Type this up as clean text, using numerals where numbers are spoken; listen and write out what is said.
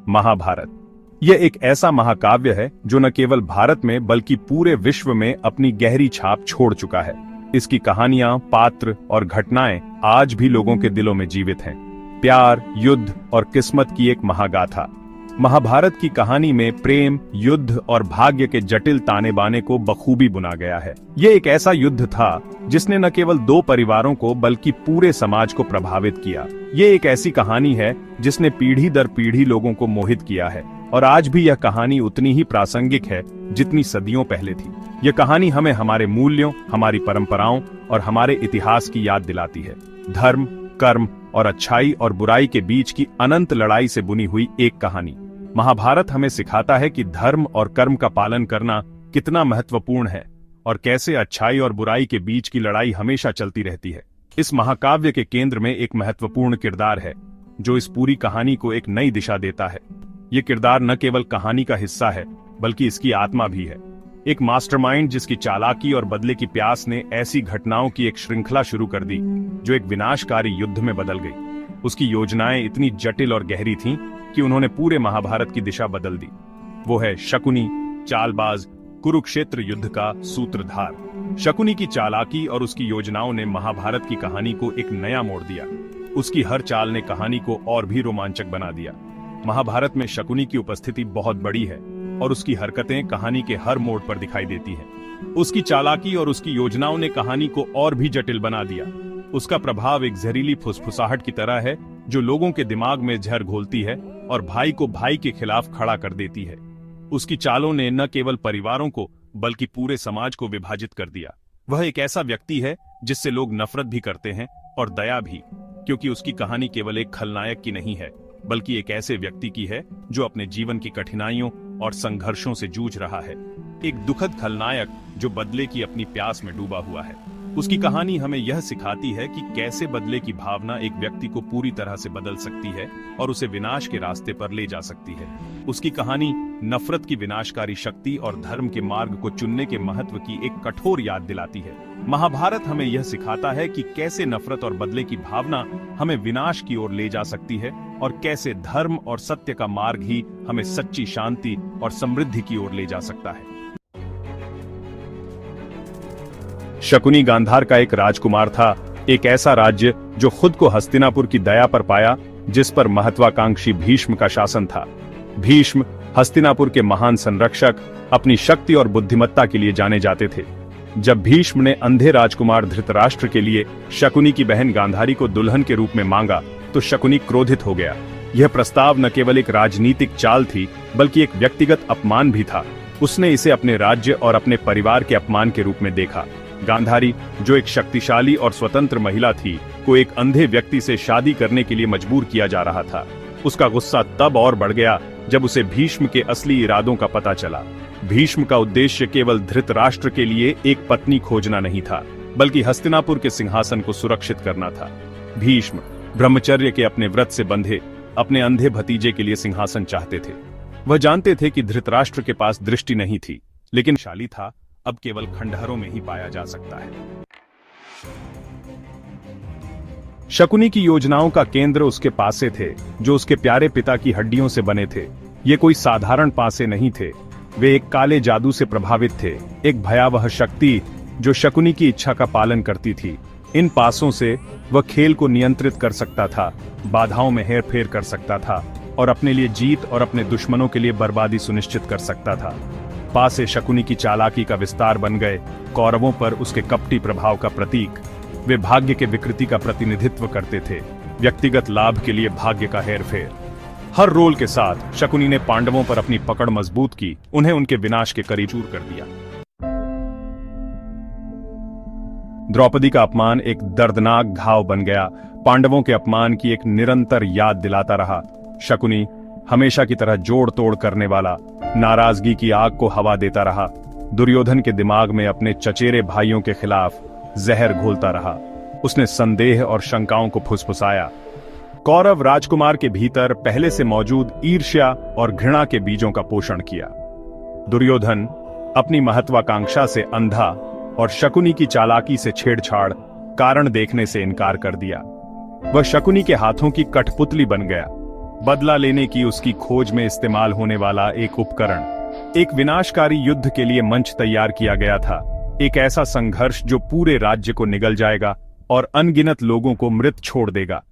महाभारत यह एक ऐसा महाकाव्य है जो न केवल भारत में बल्कि पूरे विश्व में अपनी गहरी छाप छोड़ चुका है। इसकी कहानियां, पात्र और घटनाएं आज भी लोगों के दिलों में जीवित हैं। प्यार, युद्ध और किस्मत की एक महागाथा। महाभारत की कहानी में प्रेम, युद्ध और भाग्य के जटिल ताने बाने को बखूबी बुना गया है। ये एक ऐसा युद्ध था जिसने न केवल दो परिवारों को बल्कि पूरे समाज को प्रभावित किया। ये एक ऐसी कहानी है जिसने पीढ़ी दर पीढ़ी लोगों को मोहित किया है और आज भी यह कहानी उतनी ही प्रासंगिक है जितनी सदियों पहले थी। यह कहानी हमें हमारे मूल्यों, हमारी परंपराओं और हमारे इतिहास की याद दिलाती है। धर्म, कर्म और अच्छाई और बुराई के बीच की अनंत लड़ाई से बुनी हुई एक कहानी। महाभारत हमें सिखाता है कि धर्म और कर्म का पालन करना कितना महत्वपूर्ण है और कैसे अच्छाई और बुराई के बीच की लड़ाई हमेशा चलती रहती है। इस महाकाव्य के केंद्र में एक महत्वपूर्ण किरदार है जो इस पूरी कहानी को एक नई दिशा देता है। ये किरदार न केवल कहानी का हिस्सा है बल्कि इसकी आत्मा भी है। एक मास्टरमाइंड जिसकी चालाकी और बदले की प्यास ने ऐसी घटनाओं की एक श्रृंखला शुरू कर दी जो एक विनाशकारी युद्ध में बदल गई। उसकी योजनाएं इतनी जटिल और गहरी थीं कि उन्होंने पूरे महाभारत की दिशा बदल दी। वो है शकुनी, चालबाज, कुरुक्षेत्र युद्ध का सूत्रधार। शकुनी की चालाकी और उसकी योजनाओं ने महाभारत की कहानी को एक नया मोड़ दिया। उसकी हर चाल ने कहानी को और भी रोमांचक बना दिया। महाभारत में शकुनी की उपस्थिति बहुत बड़ी है और उसकी हरकतें कहानी के हर मोड़ पर दिखाई देती हैं। उसकी चालाकी और उसकी योजनाओं ने कहानी को और भी जटिल बना दिया। उसका प्रभाव एक जहरीली फुसफुसाहट की तरह है जो लोगों के दिमाग में जहर घोलती है और भाई को भाई के खिलाफ खड़ा कर देती है। उसकी चालों ने न केवल परिवारों को बल्कि पूरे समाज को विभाजित कर दिया। वह एक ऐसा व्यक्ति है जिससे लोग नफरत भी करते हैं और दया भी, क्योंकि उसकी कहानी केवल एक खलनायक की नहीं है बल्कि एक ऐसे व्यक्ति की है जो अपने जीवन की कठिनाइयों और संघर्षों से जूझ रहा है। एक दुखद खलनायक जो बदले की अपनी प्यास में डूबा हुआ है। उसकी कहानी हमें यह सिखाती है कि कैसे बदले की भावना एक व्यक्ति को पूरी तरह से बदल सकती है और उसे विनाश के रास्ते पर ले जा सकती है। उसकी कहानी नफरत की विनाशकारी शक्ति और धर्म के मार्ग को चुनने के महत्व की एक कठोर याद दिलाती है। महाभारत हमें यह सिखाता है कि कैसे नफरत और बदले की भावना हमें विनाश की ओर ले जा सकती है और कैसे धर्म और सत्य का मार्ग ही हमें सच्ची शांति और समृद्धि की ओर ले जा सकता है। शकुनी गांधार का एक राजकुमार था, एक ऐसा राज्य जो खुद को हस्तिनापुर की दया पर पाया, जिस पर महत्वाकांक्षी भीष्म का शासन था। भीष्म हस्तिनापुर के महान संरक्षक, अपनी शक्ति और बुद्धिमत्ता के लिए जाने जाते थे। जब भीष्म ने अंधे राजकुमार धृतराष्ट्र के लिए शकुनी की बहन गांधारी को दुल्हन के रूप में मांगा तो शकुनी क्रोधित हो गया। यह प्रस्ताव न केवल एक राजनीतिक चाल थी बल्कि एक व्यक्तिगत अपमान भी था। उसने इसे अपने राज्य और अपने परिवार के अपमान के रूप में देखा। गांधारी, जो एक शक्तिशाली और स्वतंत्र महिला थी, को एक अंधे व्यक्ति से शादी करने के लिए मजबूर किया जा रहा था। उसका गुस्सा तब और बढ़ गया जब उसे भीष्म के असली इरादों का पता चला। भीष्म का उद्देश्य केवल धृतराष्ट्र के लिए एक पत्नी खोजना नहीं था बल्कि हस्तिनापुर के सिंहासन को सुरक्षित करना था। भीष्म ब्रह्मचर्य के अपने व्रत से बंधे अपने अंधे भतीजे के लिए सिंहासन चाहते थे। वह जानते थे कि धृतराष्ट्र के पास दृष्टि नहीं थी, लेकिन शाली था अब केवल खंडहरों में ही पाया जा सकता है। शकुनी की योजनाओं का केंद्र उसके पासे थे, जो उसके प्यारे पिता की हड्डियों से बने थे। ये कोई साधारण पासे नहीं थे, वे एक काले जादू से प्रभावित थे, एक भयावह शक्ति जो शकुनी की इच्छा का पालन करती थी। इन पासों से वह खेल को नियंत्रित कर सकता था, बाधाओं में हेरफेर कर सकता था और अपने लिए जीत और अपने दुश्मनों के लिए बर्बादी सुनिश्चित कर सकता था। पासे शकुनी की चालाकी का विस्तार बन गए, कौरवों पर उसके कपटी प्रभाव का प्रतीक। वे भाग्य के विकृति का प्रतिनिधित्व करते थे, व्यक्तिगत लाभ के लिए भाग्य का हेरफेर। हर रोल के साथ शकुनी ने पांडवों पर अपनी पकड़ मजबूत की, उन्हें उनके विनाश के करीब चूर कर दिया। द्रौपदी का अपमान एक दर्दनाक घाव बन गया, पांडवों के अपमान की एक निरंतर याद दिलाता रहा। शकुनी हमेशा की तरह जोड़ तोड़ करने वाला, नाराजगी की आग को हवा देता रहा। दुर्योधन के दिमाग में अपने चचेरे भाइयों के खिलाफ जहर घोलता रहा। उसने संदेह और शंकाओं को फुसफुसाया। कौरव राजकुमार के भीतर पहले से मौजूद ईर्ष्या और घृणा के बीजों का पोषण किया। दुर्योधन अपनी महत्वाकांक्षा से अंधा और शकुनी की चालाकी से छेड़छाड़ कारण देखने से इनकार कर दिया। वह शकुनी के हाथों की कठपुतली बन गया, बदला लेने की उसकी खोज में इस्तेमाल होने वाला एक उपकरण। एक विनाशकारी युद्ध के लिए मंच तैयार किया गया था, एक ऐसा संघर्ष जो पूरे राज्य को निगल जाएगा और अनगिनत लोगों को मृत छोड़ देगा।